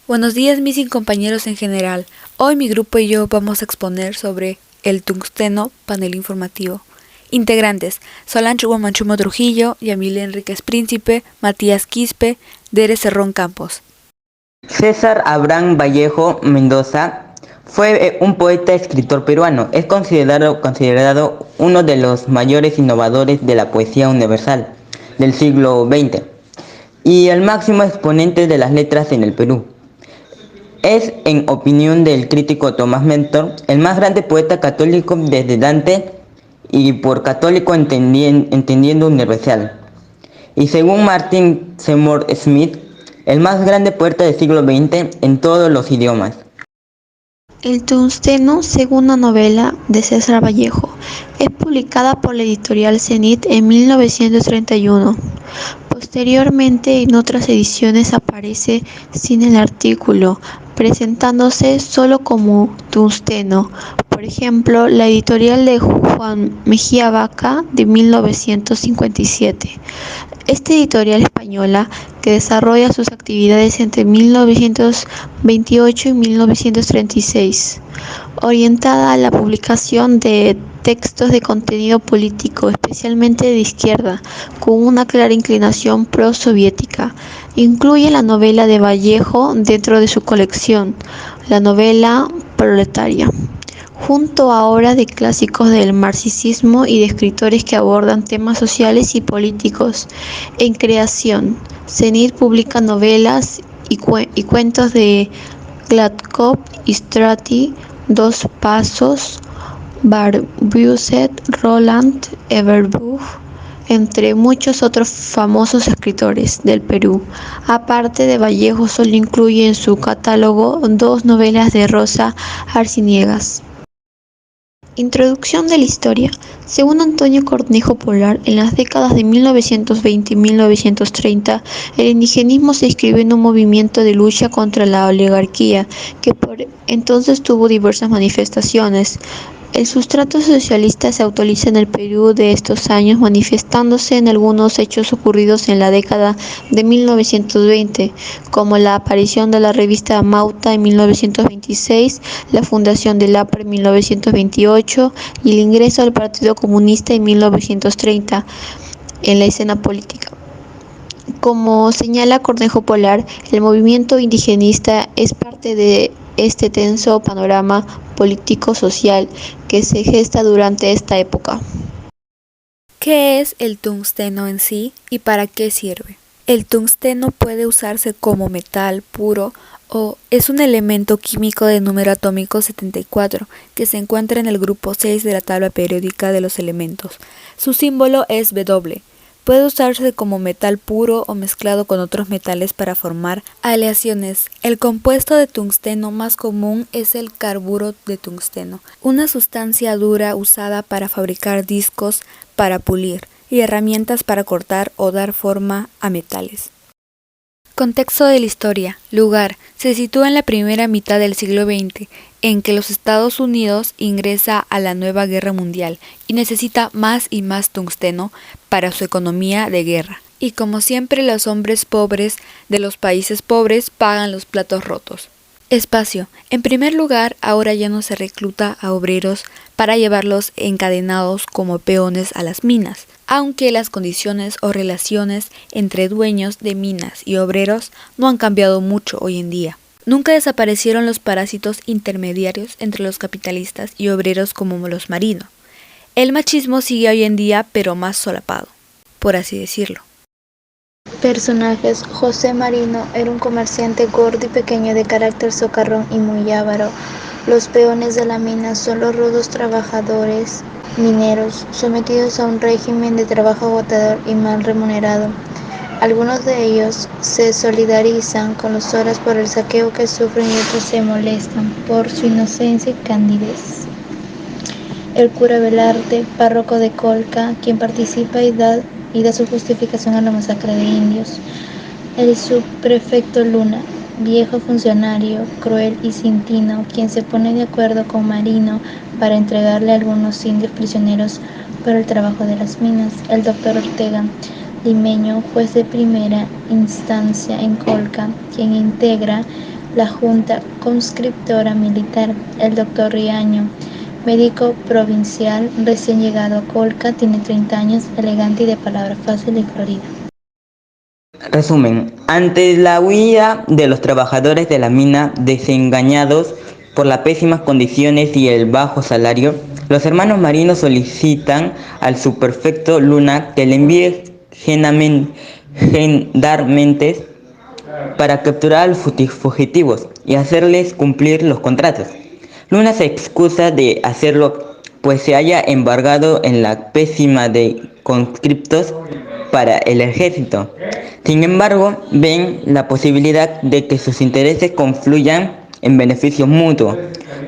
Buenos días mis compañeros en general. Hoy mi grupo y yo vamos a exponer sobre el tungsteno panel informativo. Integrantes: Solange Guamanchumo Trujillo, Yamile Enríquez Príncipe, Matías Quispe, Dere Cerrón Campos. César Abraham Vallejo Mendoza fue un poeta y escritor peruano. Es considerado uno de los mayores innovadores de la poesía universal del siglo XX y el máximo exponente de las letras en el Perú. Es, en opinión del crítico Tomás Mentor, el más grande poeta católico desde Dante, y por católico entendiendo universal. Y según Martin Seymour Smith, el más grande poeta del siglo XX en todos los idiomas. El tungsteno, segunda novela de César Vallejo, es publicada por la editorial Zenit en 1931. Posteriormente, en otras ediciones aparece sin el artículo, presentándose solo como tungsteno. Por ejemplo, la editorial de Juan Mejía Vaca de 1957. Esta editorial española, que desarrolla sus actividades entre 1928 y 1936, orientada a la publicación de textos de contenido político, especialmente de izquierda, con una clara inclinación pro-soviética. Incluye la novela de Vallejo dentro de su colección, la novela proletaria, junto a obras de clásicos del marxismo y de escritores que abordan temas sociales y políticos. En creación, Zenit publica novelas y cuentos de Gladkov y Strati, Dos Pasos, Barbuset, Roland Everbuch, entre muchos otros famosos escritores del Perú. Aparte de Vallejo, solo incluye en su catálogo dos novelas de Rosa Arciniegas. Introducción de la historia. Según Antonio Cornejo Polar, en las décadas de 1920 y 1930, el indigenismo se inscribió en un movimiento de lucha contra la oligarquía, que por entonces tuvo diversas manifestaciones. El sustrato socialista se actualiza en el Perú de estos años, manifestándose en algunos hechos ocurridos en la década de 1920, como la aparición de la revista Mauta en 1926, la fundación del APRE en 1928 y el ingreso al Partido Comunista en 1930 en la escena política. Como señala Cornejo Polar, el movimiento indigenista es parte de este tenso panorama político-social que se gesta durante esta época. ¿Qué es el tungsteno en sí y para qué sirve? El tungsteno puede usarse como metal puro o es un elemento químico de número atómico 74 que se encuentra en el grupo 6 de la tabla periódica de los elementos. Su símbolo es W. Puede usarse como metal puro o mezclado con otros metales para formar aleaciones. El compuesto de tungsteno más común es el carburo de tungsteno, una sustancia dura usada para fabricar discos, para pulir y herramientas para cortar o dar forma a metales. Contexto de la historia. Lugar. Se sitúa en la primera mitad del siglo XX, en que los Estados Unidos ingresa a la nueva guerra mundial y necesita más y más tungsteno para su economía de guerra. Y como siempre, los hombres pobres de los países pobres pagan los platos rotos. Espacio. En primer lugar, ahora ya no se recluta a obreros para llevarlos encadenados como peones a las minas, aunque las condiciones o relaciones entre dueños de minas y obreros no han cambiado mucho hoy en día. Nunca desaparecieron los parásitos intermediarios entre los capitalistas y obreros como los marinos. El machismo sigue hoy en día, pero más solapado, por así decirlo. Personajes. José Marino era un comerciante gordo y pequeño de carácter socarrón y muy avaro. Los peones de la mina son los rudos trabajadores mineros, sometidos a un régimen de trabajo agotador y mal remunerado. Algunos de ellos se solidarizan con los horas por el saqueo que sufren y otros se molestan por su inocencia y candidez. El cura Velarde, párroco de Colca, quien participa y da su justificación a la masacre de indios. El subprefecto Luna, viejo funcionario, cruel y cintino, quien se pone de acuerdo con Marino para entregarle a algunos indios prisioneros para el trabajo de las minas. El doctor Ortega, limeño, juez de primera instancia en Colca, quien integra la Junta Conscriptora Militar. El doctor Riaño, médico provincial, recién llegado a Colca, tiene 30 años, elegante y de palabra fácil y florida. Resumen, ante la huida de los trabajadores de la mina desengañados por las pésimas condiciones y el bajo salario, los hermanos marinos solicitan al subprefecto Luna que le envíe gendarmentes para capturar a los fugitivos y hacerles cumplir los contratos. Luna se excusa de hacerlo pues se halla embargado en la pésima de conscriptos para el ejército. Sin embargo, ven la posibilidad de que sus intereses confluyan en beneficio mutuo.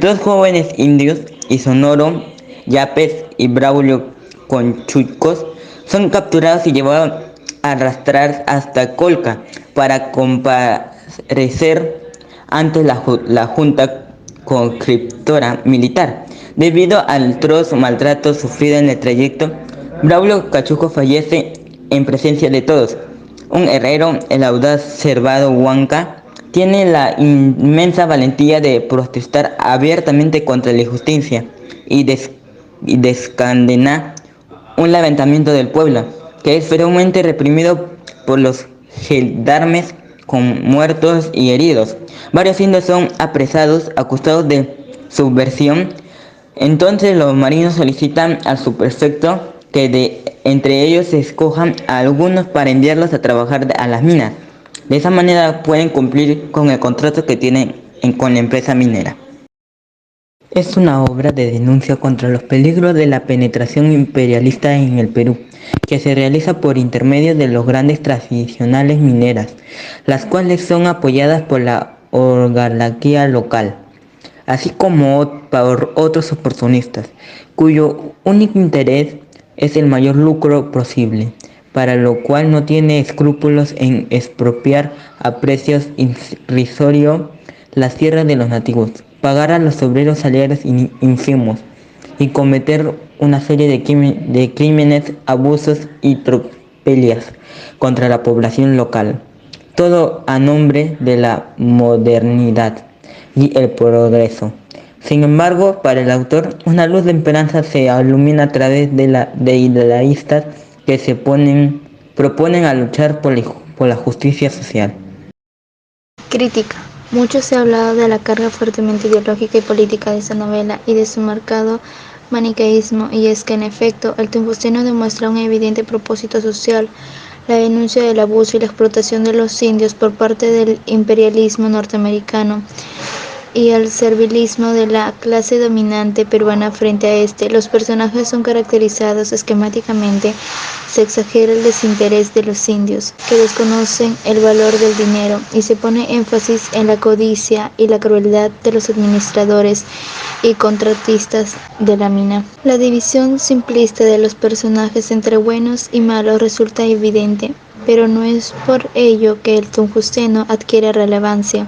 Dos jóvenes indios, Isonoro Yapes y Braulio Conchucos, son capturados y llevados a arrastrar hasta Colca para comparecer ante la Junta Conscriptora Militar. Debido al atroz maltrato sufrido en el trayecto, Braulio Cachuco fallece en presencia de todos. Un herrero, el audaz Servado Huanca, tiene la inmensa valentía de protestar abiertamente contra la injusticia y desencadenar un levantamiento del pueblo, que es ferozmente reprimido por los gendarmes con muertos y heridos. Varios indios son apresados, acusados de subversión. Entonces los marinos solicitan al subprefecto que entre ellos se escojan a algunos para enviarlos a trabajar a las minas. De esa manera pueden cumplir con el contrato que tienen con la empresa minera. Es una obra de denuncia contra los peligros de la penetración imperialista en el Perú, que se realiza por intermedio de los grandes transnacionales mineras, las cuales son apoyadas por la oligarquía local, así como por otros oportunistas, cuyo único interés es el mayor lucro posible, para lo cual no tiene escrúpulos en expropiar a precios irrisorios las tierras de los nativos, pagar a los obreros salarios ínfimos y cometer una serie de crímenes, abusos y tropelías contra la población local. Todo a nombre de la modernidad y el progreso. Sin embargo, para el autor, una luz de esperanza se ilumina a través de idealistas que proponen a luchar por la justicia social. Crítica. Mucho se ha hablado de la carga fuertemente ideológica y política de esta novela y de su marcado maniqueísmo, y es que en efecto el Tungsteno demuestra un evidente propósito social, la denuncia del abuso y la explotación de los indios por parte del imperialismo norteamericano y el servilismo de la clase dominante peruana frente a este. Los personajes son caracterizados esquemáticamente. Se exagera el desinterés de los indios, que desconocen el valor del dinero, y se pone énfasis en la codicia y la crueldad de los administradores y contratistas de la mina. La división simplista de los personajes entre buenos y malos resulta evidente, pero no es por ello que el tungsteno adquiere relevancia,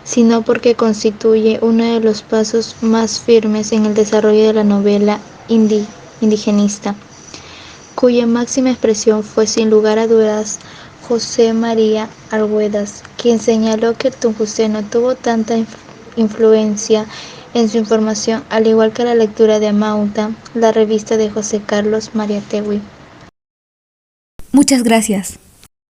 sino porque constituye uno de los pasos más firmes en el desarrollo de la novela indigenista, cuya máxima expresión fue sin lugar a dudas José María Arguedas, quien señaló que el tungsteno tuvo tanta influencia en su información, al igual que la lectura de Amauta, la revista de José Carlos Mariátegui. Muchas gracias.